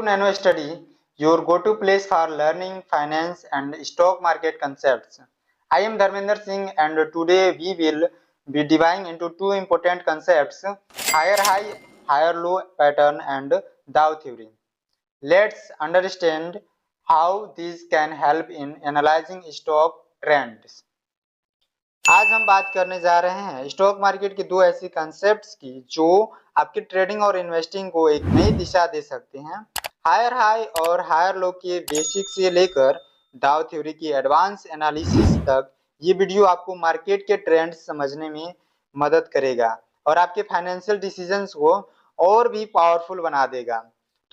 Nano Study, your go-to place for learning finance and stock market concepts. I am Dharmender Singh and today we will be diving into two important concepts, higher high, higher low pattern and Dow theory. Let's understand how these can help in analyzing stock trends. आज हम बात करने जा रहे हैं stock market के दो ऐसी कंसेप्ट्स की जो आपके ट्रेडिंग और इन्वेस्टिंग को एक नई दिशा दे सकते हैं। हायर हाई और हायर लो के बेसिक से लेकर डाउ थ्योरी की एडवांस एनालिसिस तक ये वीडियो आपको मार्केट के ट्रेंड्स समझने में मदद करेगा और आपके फाइनेंशियल डिसीजंस को और भी पावरफुल बना देगा।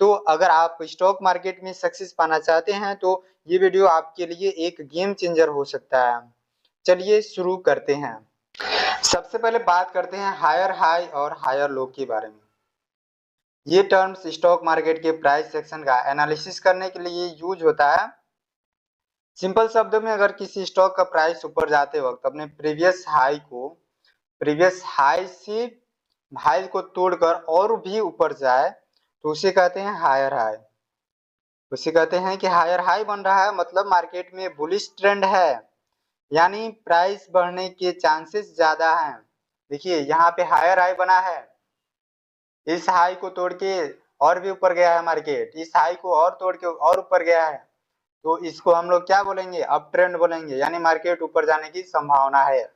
तो अगर आप स्टॉक मार्केट में सक्सेस पाना चाहते हैं तो ये वीडियो आपके लिए एक गेम चेंजर हो सकता है। चलिए शुरू करते हैं। सबसे पहले बात करते हैं हायर हाई और हायर लो के बारे में। ये टर्म्स स्टॉक मार्केट के प्राइस सेक्शन का एनालिसिस करने के लिए यूज होता है। सिंपल शब्दों में अगर किसी स्टॉक का प्राइस ऊपर जाते वक्त अपने प्रीवियस हाई को तोड़कर और भी ऊपर जाए तो उसे कहते हैं हायर हाई। उसे कहते हैं कि हायर हाई बन रहा है, मतलब मार्केट में बुलिश ट्रेंड है, यानी प्राइस बढ़ने के चांसेस ज्यादा हैं। देखिए यहाँ पे हायर हाई बना है, इस हाई को तोड़ के और भी ऊपर गया है मार्केट, इस हाई को और तोड़ के और ऊपर गया है, तो इसको हम लोग क्या बोलेंगे, अप ट्रेंड बोलेंगे, यानी मार्केट ऊपर जाने की संभावना है।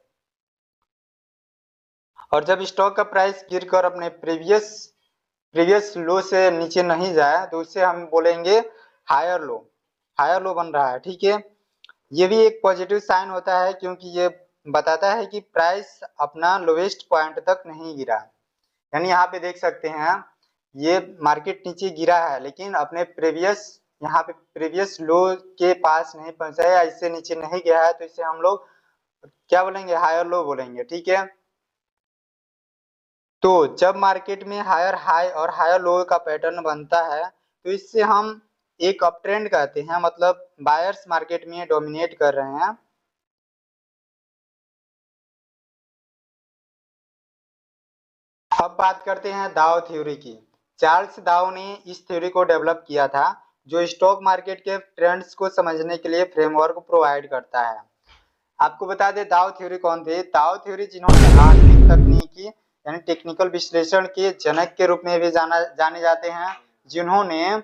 और जब स्टॉक का प्राइस गिरकर अपने प्रीवियस लो से नीचे नहीं जाए तो उससे हम बोलेंगे हायर लो बन रहा है। ठीक है, ये भी एक पॉजिटिव साइन होता है क्योंकि ये बताता है कि प्राइस अपना लोवेस्ट पॉइंट तक नहीं गिरा। यानी यहाँ पे देख सकते हैं ये मार्केट नीचे गिरा है लेकिन अपने प्रीवियस लो के पास नहीं पहुंचा है या इससे नीचे नहीं गया है, तो इसे हम लोग क्या बोलेंगे, हायर लो बोलेंगे। ठीक है, तो जब मार्केट में हायर हाई और हायर लो का पैटर्न बनता है तो इससे हम एक अप ट्रेंड कहते हैं, मतलब बायर्स मार्केट में डोमिनेट कर रहे हैं। अब बात करते हैं दाओ थ्योरी की। चार्ल्स दाओ ने इस थ्योरी को डेवलप किया था जो स्टॉक मार्केट के ट्रेंड्स को समझने के लिए फ्रेमवर्क प्रोवाइड करता है। आपको बता दें दाओ थ्योरी कौन थे। दाओ थ्योरी जिन्होंने आधुनिक तकनीकी यानी टेक्निकल विश्लेषण के जनक के रूप में भी जाने जाते हैं, जिन्होंने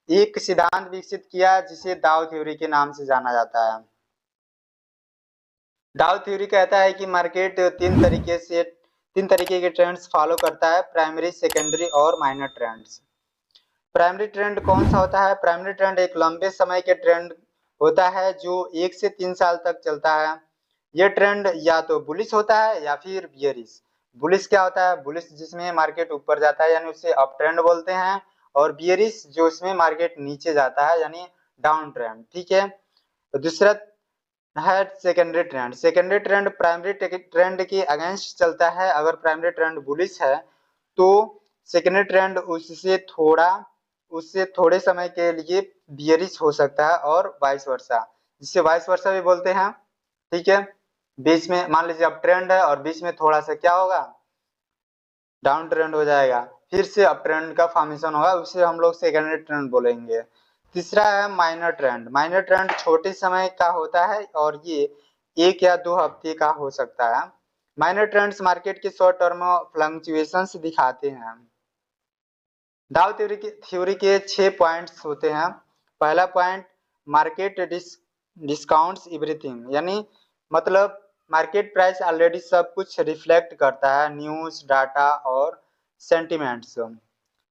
एक सिद्धांत विकसित किया जिसे दाओ थ्योरी के नाम से जाना जाता है। दाओ थ्योरी कहता है कि मार्केट तीन तरीके के ट्रेंड्स फॉलो करता है, प्राइमरी, सेकेंडरी और माइनर ट्रेंड्स। प्राइमरी ट्रेंड कौन सा होता है? प्राइमरी ट्रेंड एक लंबे समय के ट्रेंड होता है जो 1 से 3 साल तक चलता है। यह ट्रेंड या तो बुलिश होता है या फिर बियरिश। बुलिश क्या होता है? बुलिश जिसमें मार्केट ऊपर जाता है यानी उसे अप ट्रेंड बोलते हैं, और बियरिश जो इसमें मार्केट नीचे जाता है यानी डाउन ट्रेंड। ठीक है, तो दूसरा है secondary trend. Secondary trend primary trend के अगेंस्ट चलता है। अगर प्राइमरी ट्रेंड बुलिश है तो सेकेंडरी ट्रेंड उससे थोड़े समय के लिए बियरिश हो सकता है, और वाइस वर्सा, जिसे वाइस वर्सा भी बोलते हैं। ठीक है, बीच में मान लीजिए अप ट्रेंड है और बीच में थोड़ा सा क्या होगा, डाउन ट्रेंड हो जाएगा, फिर से अप ट्रेंड का फॉर्मेशन होगा, उसे हम लोग सेकेंडरी ट्रेंड बोलेंगे। तीसरा है माइनर ट्रेंड। माइनर ट्रेंड छोटे समय का होता है और ये 1 या 2 हफ्ते का हो सकता है। माइनर ट्रेंड्स मार्केट के शॉर्ट टर्म फ्लक्चुएशंस दिखाते हैं। दाव थ्योरी के 6 पॉइंट्स होते हैं। पहला पॉइंट, मार्केट डिस्काउंट्स एवरीथिंग, यानी मतलब मार्केट प्राइस ऑलरेडी सब कुछ रिफ्लेक्ट करता है, न्यूज, डाटा और सेंटिमेंट्स,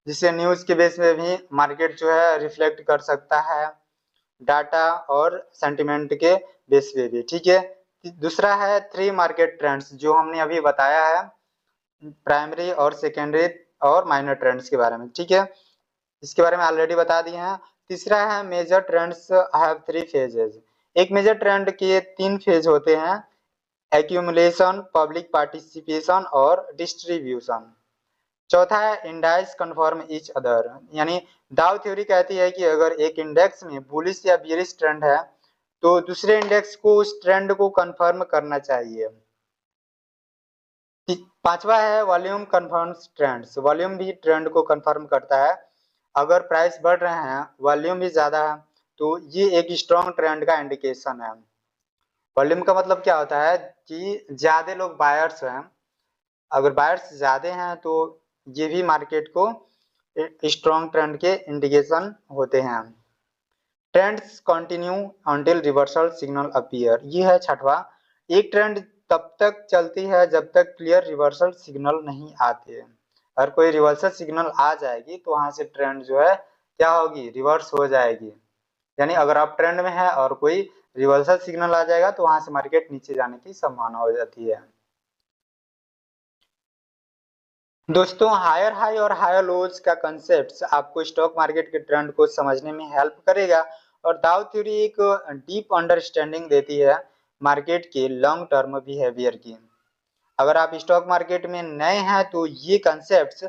जिससे न्यूज के बेस में भी मार्केट जो है रिफ्लेक्ट कर सकता है, डाटा और सेंटिमेंट के बेस पे भी। ठीक है, दूसरा है 3 मार्केट ट्रेंड्स जो हमने अभी बताया है, प्राइमरी और सेकेंडरी और माइनर ट्रेंड्स के बारे में। ठीक है, इसके बारे में ऑलरेडी बता दिए हैं। तीसरा है मेजर ट्रेंड्स हैव 3 फेजेज। एक मेजर ट्रेंड के 3 फेज होते हैं, एक्यूमुलेशन, पब्लिक पार्टिसिपेशन और डिस्ट्रीब्यूशन। चौथा है इंडेक्स कन्फर्म ईच अदर, यानी डाउ थ्योरी कहती है कि अगर एक इंडेक्स में बुलिश या बियरिश ट्रेंड है तो दूसरे इंडेक्स को उस ट्रेंड को कंफर्म करना चाहिए। पांचवा है वॉल्यूम कन्फर्म्स ट्रेंड्स। वॉल्यूम भी ट्रेंड को कंफर्म करता है। अगर प्राइस बढ़ रहे हैं, वॉल्यूम भी ज्यादा है, तो ये एक स्ट्रॉन्ग ट्रेंड का इंडिकेशन है। वॉल्यूम का मतलब क्या होता है कि ज्यादा लोग बायर्स हैं, अगर बायर्स ज्यादा हैं तो ये भी मार्केट को स्ट्रॉन्ग ट्रेंड के इंडिकेशन होते हैं। Trends continue until reversal signal appear, ये है छठवा। एक ट्रेंड तब तक चलती है जब तक क्लियर रिवर्सल सिग्नल नहीं आते। अगर कोई रिवर्सल सिग्नल आ जाएगी तो वहां से ट्रेंड जो है क्या होगी, रिवर्स हो जाएगी। यानी अगर आप ट्रेंड में है और कोई रिवर्सल सिग्नल आ जाएगा तो वहां से मार्केट नीचे जाने की संभावना हो जाती है। दोस्तों, हायर हाई और हायर लोज का कंसेप्ट आपको स्टॉक मार्केट के ट्रेंड को समझने में हेल्प करेगा और दाव थ्योरी एक डीप अंडरस्टैंडिंग देती है मार्केट के लॉन्ग टर्म बिहेवियर की। अगर आप स्टॉक मार्केट में नए हैं तो ये कंसेप्ट्स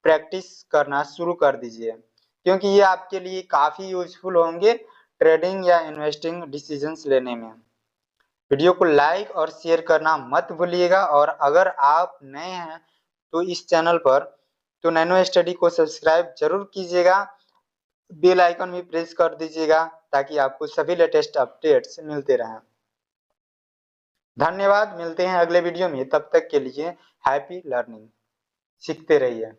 प्रैक्टिस करना शुरू कर दीजिए, क्योंकि ये आपके लिए काफी यूजफुल होंगे ट्रेडिंग या इन्वेस्टिंग डिसीजंस लेने में। वीडियो को लाइक और शेयर करना मत भूलिएगा और अगर आप नए हैं तो इस चैनल पर तो नैनो स्टडी को सब्सक्राइब जरूर कीजिएगा, बेल आइकन भी प्रेस कर दीजिएगा ताकि आपको सभी लेटेस्ट अपडेट्स मिलते रहें। धन्यवाद, मिलते हैं अगले वीडियो में, तब तक के लिए हैप्पी लर्निंग, सीखते रहिए।